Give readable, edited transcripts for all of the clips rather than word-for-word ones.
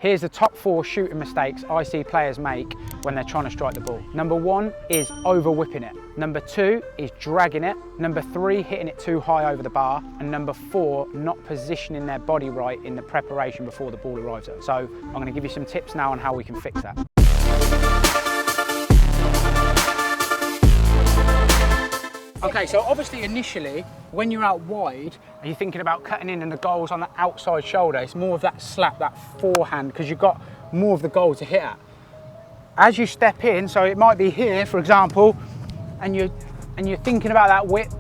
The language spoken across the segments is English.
Here's the top 4 shooting mistakes I see players make when they're trying to strike the ball. Number 1 is over whipping it. Number 2 is dragging it. Number 3, hitting it too high over the bar. And number 4, not positioning their body right in the preparation before the ball arrives. So I'm going to give you some tips now on how we can fix that. Okay, so obviously initially, when you're out wide and you're thinking about cutting in and the goal's on the outside shoulder, it's more of that slap, that forehand, because you've got more of the goal to hit at. As you step in, so it might be here, for example, and you're thinking about that whip,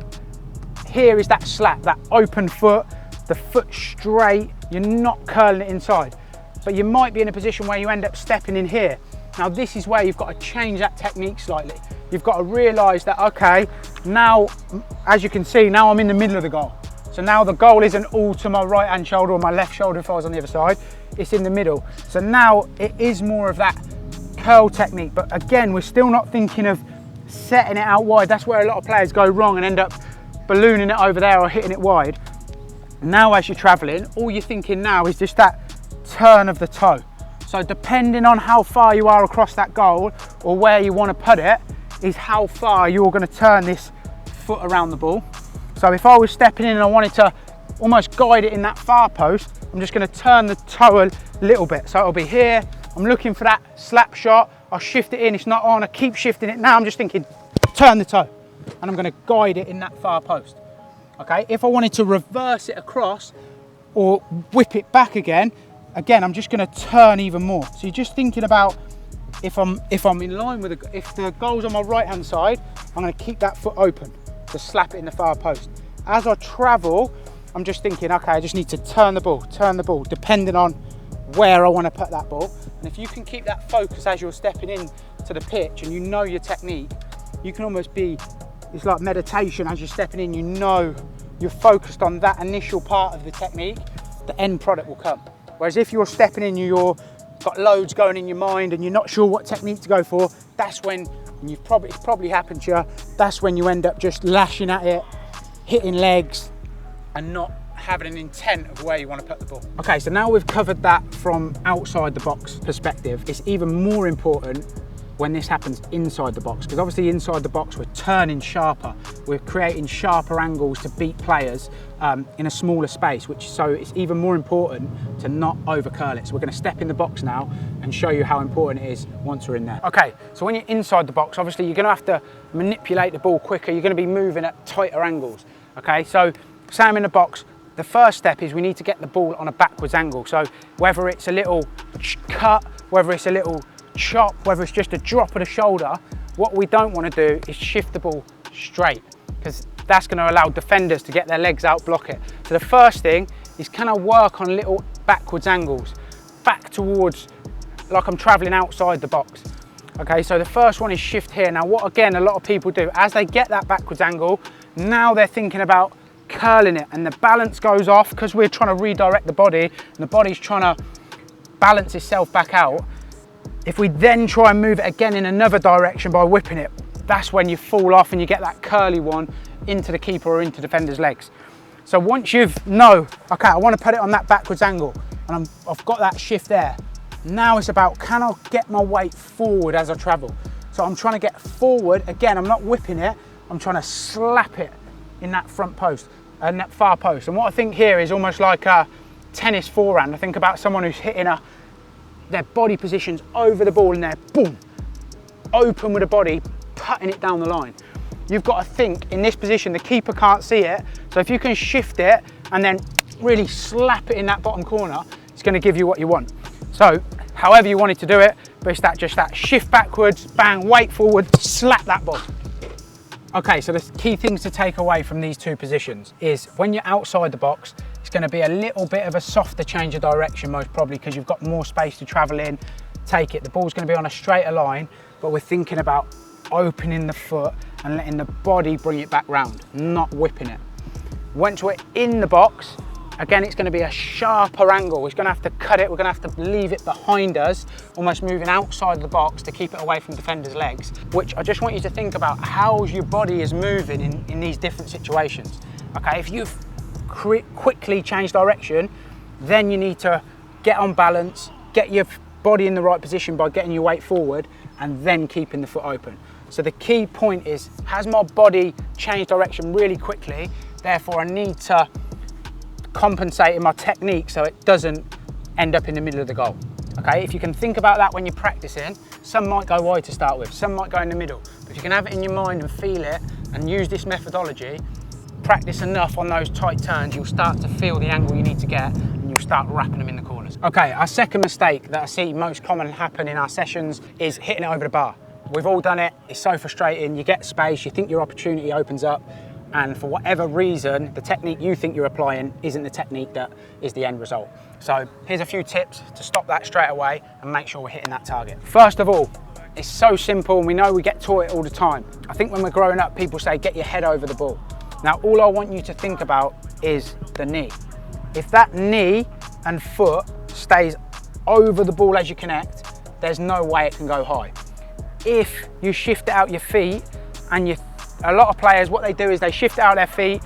here is that slap, that open foot, the foot straight, you're not curling it inside. But you might be in a position where you end up stepping in here. Now this is where you've got to change that technique slightly. You've got to realise that, okay, now, as you can see, now I'm in the middle of the goal. So now the goal isn't all to my right hand shoulder or my left shoulder if I was on the other side, it's in the middle. So now it is more of that curl technique, but again, we're still not thinking of setting it out wide. That's where a lot of players go wrong and end up ballooning it over there or hitting it wide. Now as you're travelling, all you're thinking now is just that turn of the toe. So depending on how far you are across that goal or where you want to put it, is how far you're going to turn this foot around the ball. So if I was stepping in and I wanted to almost guide it in that far post, I'm just going to turn the toe a little bit. So it'll be here, I'm looking for that slap shot, I'll shift it in, it's not on, I keep shifting it. Now I'm just thinking, turn the toe, and I'm going to guide it in that far post. Okay, if I wanted to reverse it across or whip it back again, I'm just going to turn even more. So you're just thinking about, if I'm in line with if the goal's on my right hand side, I'm going to keep that foot open to slap it in the far post. As I travel, I'm just thinking, okay, I just need to turn the ball, depending on where I want to put that ball. And if you can keep that focus as you're stepping in to the pitch and you know your technique, you can almost be, it's like meditation as you're stepping in, you know you're focused on that initial part of the technique, the end product will come. Whereas if you're stepping in, you're got loads going in your mind and you're not sure what technique to go for, that's when, and it's probably happened to you, that's when you end up just lashing at it, hitting legs and not having an intent of where you want to put the ball. Okay, so now we've covered that from outside the box perspective. It's even more important when this happens inside the box, because obviously inside the box we're turning sharper, we're creating sharper angles to beat players in a smaller space, so it's even more important to not over curl it. So we're going to step in the box now and show you how important it is once we're in there. Okay, so when you're inside the box, obviously you're going to have to manipulate the ball quicker, you're going to be moving at tighter angles. Okay, so say I'm in the box, the first step is we need to get the ball on a backwards angle. So whether it's a little cut, whether it's a little chop, whether it's just a drop of the shoulder, what we don't want to do is shift the ball straight, because that's going to allow defenders to get their legs out, block it. So the first thing is, can I work on little backwards angles, back towards, like I'm traveling outside the box. Okay, so the first one is shift here. Now what again a lot of people do, as they get that backwards angle, now they're thinking about curling it and the balance goes off because we're trying to redirect the body and the body's trying to balance itself back out. If we then try and move it again in another direction by whipping it, that's when you fall off and you get that curly one into the keeper or into defender's legs. So once you've know, okay, I want to put it on that backwards angle and I've got that shift there. Now it's about, can I get my weight forward as I travel? So I'm trying to get forward. Again, I'm not whipping it. I'm trying to slap it in that front post and that far post. And what I think here is almost like a tennis forehand. I think about someone who's hitting their body positions over the ball and they're boom, open with the body, putting it down the line. You've got to think in this position, the keeper can't see it. So if you can shift it and then really slap it in that bottom corner, it's going to give you what you want. So however you wanted to do it, but it's just that shift backwards, bang, weight forward, slap that ball. Okay, so the key things to take away from these two positions is when you're outside the box, it's going to be a little bit of a softer change of direction, most probably because you've got more space to travel in, take it. The ball's going to be on a straighter line, but we're thinking about opening the foot and letting the body bring it back round, not whipping it. Once we're in the box, again, it's going to be a sharper angle. We're going to have to cut it. We're going to have to leave it behind us, almost moving outside the box to keep it away from defenders' legs, which I just want you to think about how your body is moving in these different situations. Okay, if you've quickly changed direction, then you need to get on balance, get your body in the right position by getting your weight forward and then keeping the foot open. So the key point is, has my body changed direction really quickly? Therefore, I need to compensate in my technique so it doesn't end up in the middle of the goal. Okay, if you can think about that when you're practicing, some might go wide to start with, some might go in the middle. But if you can have it in your mind and feel it and use this methodology, practice enough on those tight turns, you'll start to feel the angle you need to get and you'll start wrapping them in the corners. Okay, our second mistake that I see most common happen in our sessions is hitting it over the bar. We've all done it, it's so frustrating, you get space, you think your opportunity opens up, and for whatever reason, the technique you think you're applying isn't the technique that is the end result. So here's a few tips to stop that straight away and make sure we're hitting that target. First of all, it's so simple and we know we get taught it all the time. I think when we're growing up, people say, get your head over the ball. Now, all I want you to think about is the knee. If that knee and foot stays over the ball as you connect, there's no way it can go high. If you shift out your feet and a lot of players, what they do is they shift out their feet,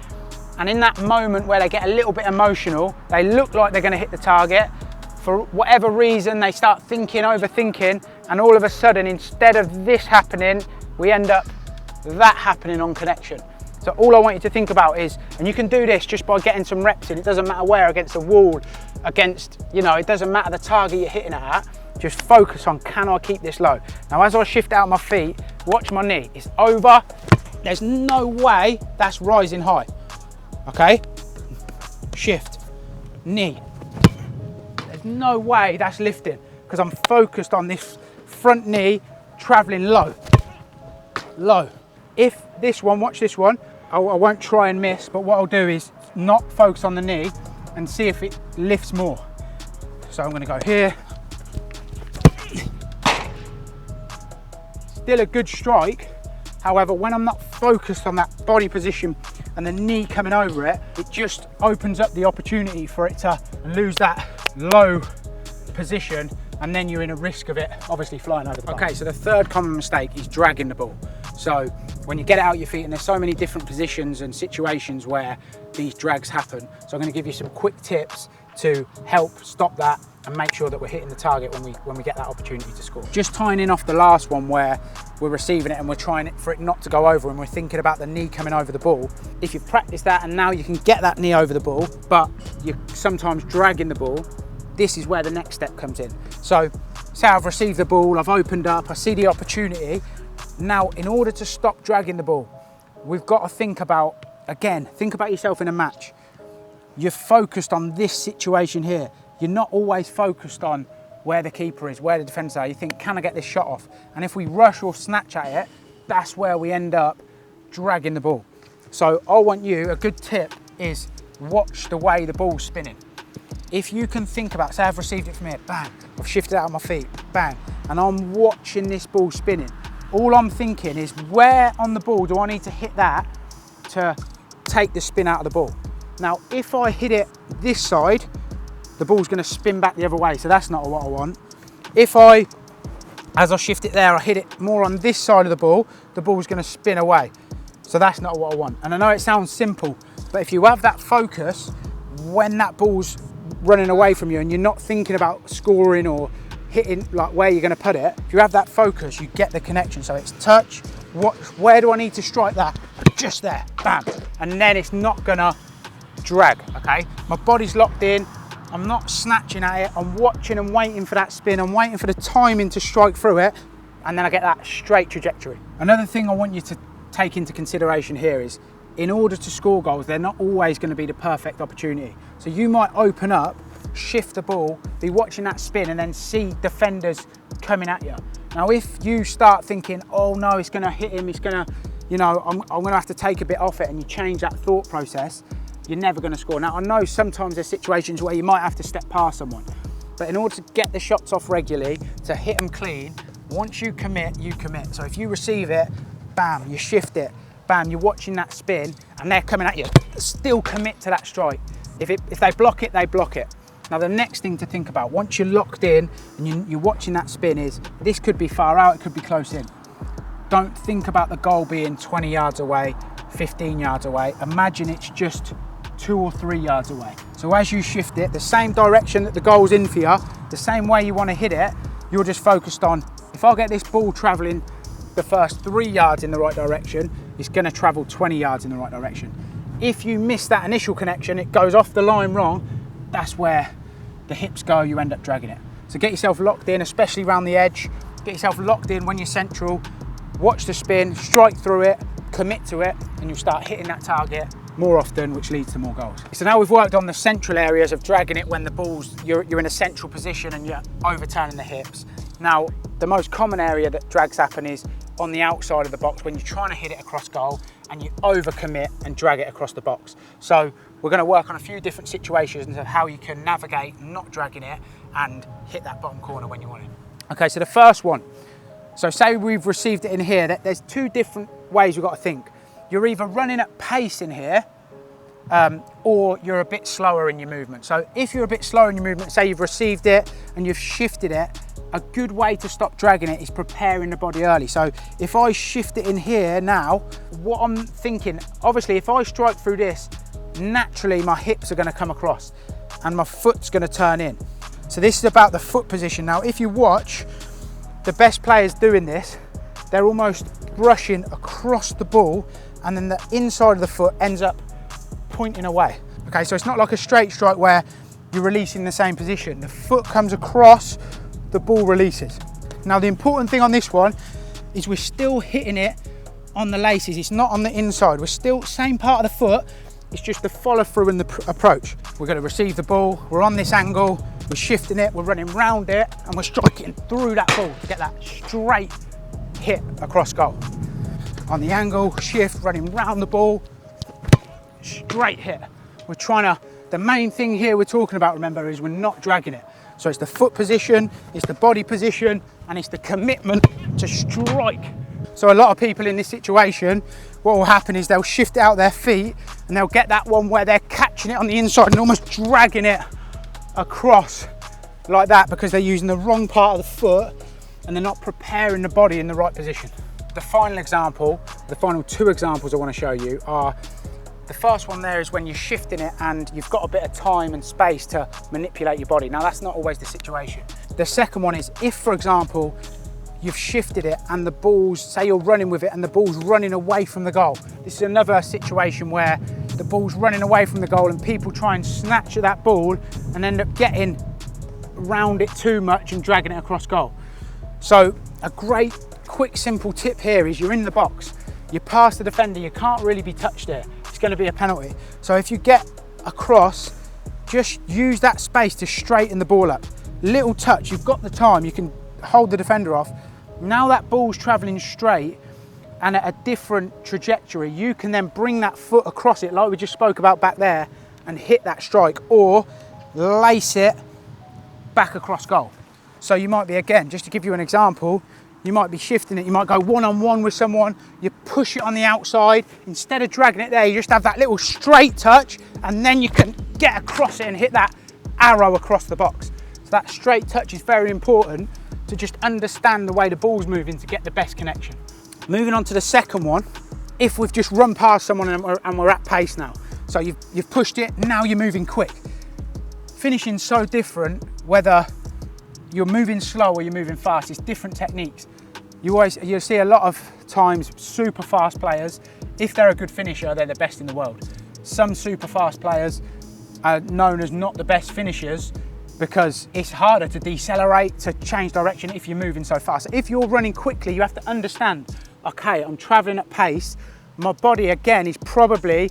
and in that moment where they get a little bit emotional, they look like they're going to hit the target. For whatever reason, they start thinking, overthinking, and all of a sudden, instead of this happening, we end up that happening on connection. So all I want you to think about is, and you can do this just by getting some reps in, it doesn't matter where, against a wall, against, you know, it doesn't matter the target you're hitting it at, just focus on, can I keep this low? Now, as I shift out my feet, watch my knee, it's over. There's no way that's rising high, okay? Shift, knee. There's no way that's lifting because I'm focused on this front knee traveling low, low. If this one, watch this one, I won't try and miss, but what I'll do is not focus on the knee and see if it lifts more. So I'm gonna go here. Still a good strike. However, when I'm not focused on that body position and the knee coming over it, it just opens up the opportunity for it to lose that low position, and then you're in a risk of it obviously flying over the bar. Okay, so the third common mistake is dragging the ball. So when you get it out your feet, and there's so many different positions and situations where these drags happen. So I'm going to give you some quick tips to help stop that and make sure that we're hitting the target when we get that opportunity to score. Just tying in off the last one where we're receiving it and we're trying for it not to go over and we're thinking about the knee coming over the ball. If you've practiced that and now you can get that knee over the ball, but you're sometimes dragging the ball, this is where the next step comes in. So say I've received the ball, I've opened up, I see the opportunity. Now, in order to stop dragging the ball, we've got to think about, again, think about yourself in a match. You're focused on this situation here. You're not always focused on where the keeper is, where the defenders are. You think, can I get this shot off? And if we rush or snatch at it, that's where we end up dragging the ball. So I want you, a good tip is watch the way the ball's spinning. If you can think about, say I've received it from here, bang, I've shifted out of my feet, bang, and I'm watching this ball spinning. All I'm thinking is, where on the ball do I need to hit that to take the spin out of the ball? Now, if I hit it this side, the ball's going to spin back the other way, so that's not what I want. If as I shift it there, I hit it more on this side of the ball's going to spin away. So that's not what I want. And I know it sounds simple, but if you have that focus, when that ball's running away from you and you're not thinking about scoring or hitting like where you're going to put it, if you have that focus, you get the connection. So it's touch, where do I need to strike that? Just there, bam. And then it's not going to drag, okay? My body's locked in. I'm not snatching at it. I'm watching and waiting for that spin. I'm waiting for the timing to strike through it, and then I get that straight trajectory. Another thing I want you to take into consideration here is, in order to score goals, they're not always going to be the perfect opportunity. So you might open up, shift the ball, be watching that spin, and then see defenders coming at you. Now, if you start thinking, oh no, it's going to hit him, it's going to, you know, I'm going to have to take a bit off it, and you change that thought process, you're never going to score. Now, I know sometimes there's situations where you might have to step past someone, but in order to get the shots off regularly, to hit them clean, once you commit, you commit. So if you receive it, bam, you shift it, bam, you're watching that spin, and they're coming at you, still commit to that strike. If they block it, they block it. Now, the next thing to think about, once you're locked in and you're watching that spin, is this could be far out, it could be close in. Don't think about the goal being 20 yards away, 15 yards away. Imagine it's just 2 or 3 yards away. So as you shift it, the same direction that the goal's in for you, the same way you want to hit it, you're just focused on, if I get this ball traveling the first 3 yards in the right direction, it's going to travel 20 yards in the right direction. If you miss that initial connection, it goes off the line wrong, that's where the hips go, you end up dragging it. So get yourself locked in, especially around the edge. Get yourself locked in when you're central, watch the spin, strike through it, commit to it, and you'll start hitting that target more often, which leads to more goals. So now we've worked on the central areas of dragging it when the ball's, you're in a central position and you're overturning the hips. Now, the most common area that drags happen is on the outside of the box when you're trying to hit it across goal and you overcommit and drag it across the box. So we're going to work on a few different situations of how you can navigate not dragging it and hit that bottom corner when you want it. Okay, so the first one. So say we've received it in here, there's two different ways we've got to think. You're either running at pace in here or you're a bit slower in your movement. So if you're a bit slower in your movement, say you've received it and you've shifted it, a good way to stop dragging it is preparing the body early. So if I shift it in here now, what I'm thinking, obviously if I strike through this, naturally my hips are going to come across and my foot's going to turn in. So this is about the foot position. Now if you watch the best players doing this, they're almost brushing across the ball and then the inside of the foot ends up pointing away. Okay, so it's not like a straight strike where you're releasing the same position. The foot comes across, the ball releases. Now the important thing on this one is we're still hitting it on the laces. It's not on the inside. We're still same part of the foot. It's just the follow through and the approach. We're going to receive the ball. We're on this angle. We're shifting it. We're running round it and we're striking through that ball to get that straight hit across goal. On the angle, shift, running round the ball, straight hit. We're trying to, the main thing here we're talking about, remember, is we're not dragging it. So it's the foot position, it's the body position, and it's the commitment to strike. So a lot of people in this situation, what will happen is they'll shift out their feet and they'll get that one where they're catching it on the inside and almost dragging it across like that because they're using the wrong part of the foot and they're not preparing the body in the right position. The final example, the final two examples I want to show you are, the first one there is when you're shifting it and you've got a bit of time and space to manipulate your body. Now that's not always the situation. The second one is if, for example, you've shifted it and the ball's, say you're running with it and the ball's running away from the goal. This is another situation where the ball's running away from the goal and people try and snatch at that ball and end up getting around it too much and dragging it across goal. So a great, quick, simple tip here is you're in the box, you pass the defender, you can't really be touched there. It's going to be a penalty. So if you get across, just use that space to straighten the ball up. Little touch, you've got the time, you can hold the defender off. Now that ball's traveling straight and at a different trajectory, you can then bring that foot across it like we just spoke about back there and hit that strike or lace it back across goal. So you might be, again, just to give you an example, you might be shifting it, you might go one-on-one with someone, you push it on the outside, instead of dragging it there, you just have that little straight touch and then you can get across it and hit that arrow across the box. So that straight touch is very important to just understand the way the ball's moving to get the best connection. Moving on to the second one, if we've just run past someone and we're at pace now, so you've pushed it, now you're moving quick. Finishing's so different whether you're moving slow or you're moving fast, it's different techniques. You'll see a lot of times super fast players, if they're a good finisher, they're the best in the world. Some super fast players are known as not the best finishers because it's harder to decelerate, to change direction if you're moving so fast. If you're running quickly, you have to understand, okay, I'm traveling at pace. My body, again, is probably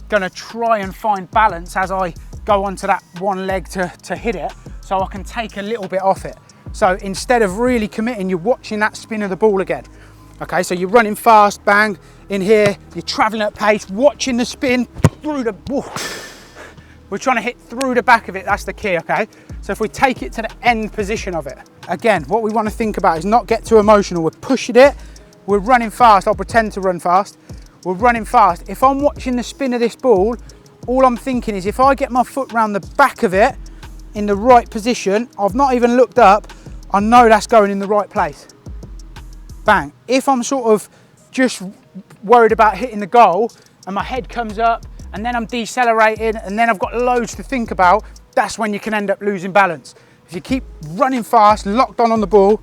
gonna try and find balance as I go onto that one leg to hit it, so I can take a little bit off it. So instead of really committing, you're watching that spin of the ball again. Okay, so you're running fast, bang, in here, you're traveling at pace, watching the spin through the ball. We're trying to hit through the back of it, that's the key, okay? So if we take it to the end position of it, again, what we want to think about is not get too emotional. We're pushing it, we're running fast, I'll pretend to run fast. We're running fast. If I'm watching the spin of this ball, all I'm thinking is if I get my foot round the back of it in the right position, I've not even looked up, I know that's going in the right place. Bang. If I'm sort of just worried about hitting the goal and my head comes up and then I'm decelerating and then I've got loads to think about, that's when you can end up losing balance. If you keep running fast, locked on the ball,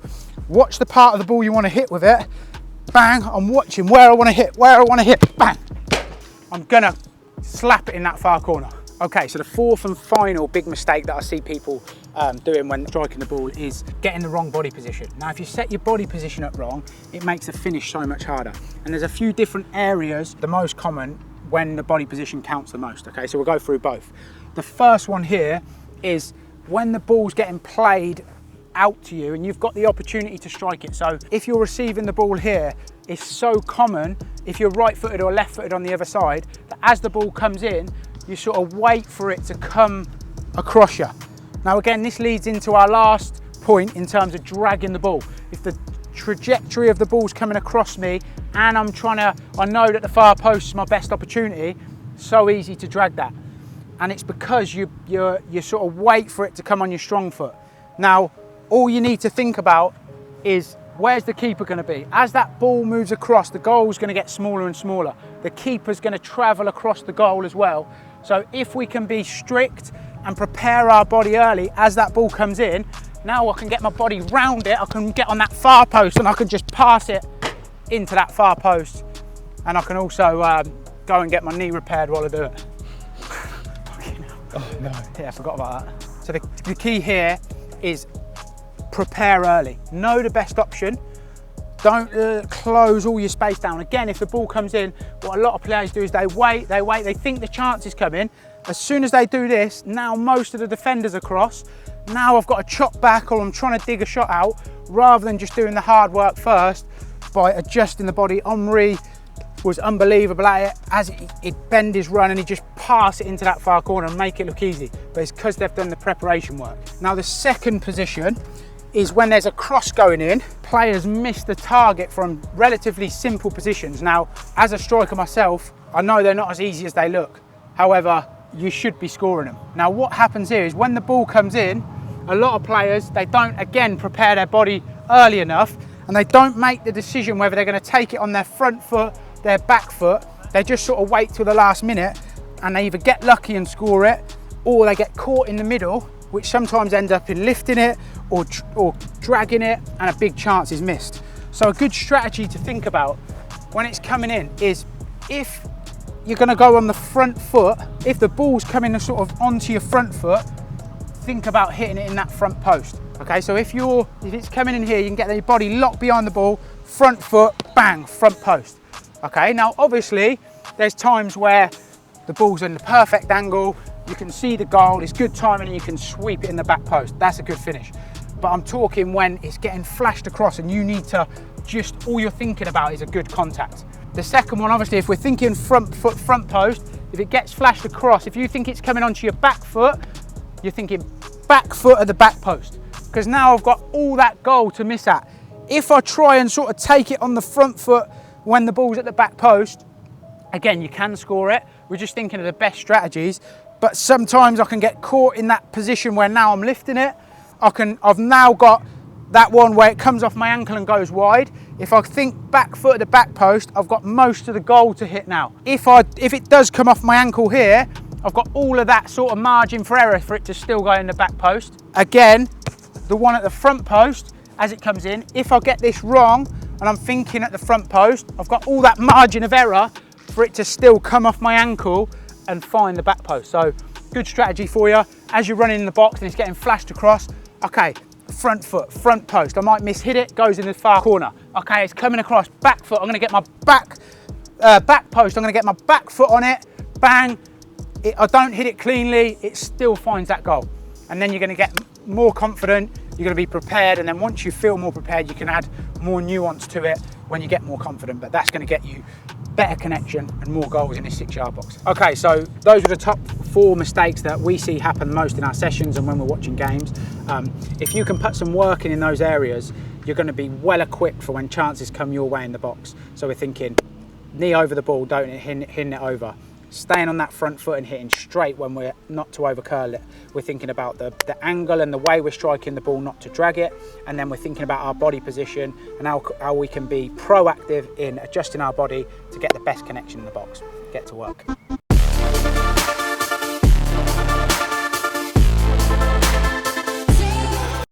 watch the part of the ball you want to hit with it, bang, I'm watching where I want to hit, bang. I'm gonna slap it in that far corner. Okay, so the fourth and final big mistake that I see people doing when striking the ball is getting the wrong body position. Now, if you set your body position up wrong, it makes the finish so much harder. And there's a few different areas, the most common, when the body position counts the most. Okay, so we'll go through both. The first one here is when the ball's getting played out to you and you've got the opportunity to strike it. So if you're receiving the ball here, it's so common, if you're right-footed or left-footed on the other side, that as the ball comes in, you sort of wait for it to come across you. Now again, this leads into our last point in terms of dragging the ball. If the trajectory of the ball's coming across me and I know that the far post is my best opportunity, so easy to drag that. And it's because you sort of wait for it to come on your strong foot. Now, all you need to think about is where's the keeper going to be? As that ball moves across, the goal's going to get smaller and smaller. The keeper's going to travel across the goal as well. So if we can be strict and prepare our body early as that ball comes in, now I can get my body round it, I can get on that far post and I can just pass it into that far post. And I can also go and get my knee repaired while I do it. Oh no. Yeah, I forgot about that. So the key here is prepare early. Know the best option. Don't close all your space down. Again, if the ball comes in, what a lot of players do is they wait, they think the chance is coming. As soon as they do this, now most of the defenders are across. Now I've got to chop back or I'm trying to dig a shot out rather than just doing the hard work first by adjusting the body. Omri was unbelievable at it. As he'd bend his run and he'd just pass it into that far corner and make it look easy. But it's because they've done the preparation work. Now the second position is when there's a cross going in, players miss the target from relatively simple positions. Now, as a striker myself, I know they're not as easy as they look. However, you should be scoring them. Now, what happens here is when the ball comes in, a lot of players, they don't, again, prepare their body early enough and they don't make the decision whether they're going to take it on their front foot, their back foot. They just sort of wait till the last minute and they either get lucky and score it or they get caught in the middle, which sometimes ends up in lifting it or dragging it and a big chance is missed. So a good strategy to think about when it's coming in is if you're going to go on the front foot, if the ball's coming sort of onto your front foot, think about hitting it in that front post. Okay, so if it's coming in here, you can get your body locked behind the ball, front foot, bang, front post. Okay, now obviously there's times where the ball's in the perfect angle, you can see the goal, it's good timing and you can sweep it in the back post. That's a good finish. But I'm talking when it's getting flashed across and you need to just, all you're thinking about is a good contact. The second one, obviously, if we're thinking front foot, front post, if it gets flashed across, if you think it's coming onto your back foot, you're thinking back foot at the back post. Because now I've got all that goal to miss at. If I try and sort of take it on the front foot when the ball's at the back post, again, you can score it. We're just thinking of the best strategies. But sometimes I can get caught in that position where now I'm lifting it. I've now got that one where it comes off my ankle and goes wide. If I think back foot at the back post, I've got most of the goal to hit now. If it does come off my ankle here, I've got all of that sort of margin for error for it to still go in the back post. Again, the one at the front post, as it comes in, if I get this wrong and I'm thinking at the front post, I've got all that margin of error for it to still come off my ankle and find the back post. So good strategy for you as you're running in the box and it's getting flashed across. Okay, front foot, front post. I might miss-hit it, goes in the far corner. Okay, it's coming across, back foot. I'm gonna get my back post. I'm gonna get my back foot on it, bang. I don't hit it cleanly, it still finds that goal. And then you're gonna get more confident, you're gonna be prepared, and then once you feel more prepared, you can add more nuance to it when you get more confident, but that's gonna get you better connection and more goals in this 6-yard box. Okay, so those are the top 4 mistakes that we see happen most in our sessions and when we're watching games. If you can put some work in those areas, you're going to be well equipped for when chances come your way in the box. So we're thinking knee over the ball, don't hitting it over. Staying on that front foot and hitting straight when we're not to over curl it. We're thinking about the angle and the way we're striking the ball not to drag it. And then we're thinking about our body position and how we can be proactive in adjusting our body to get the best connection in the box. Get to work.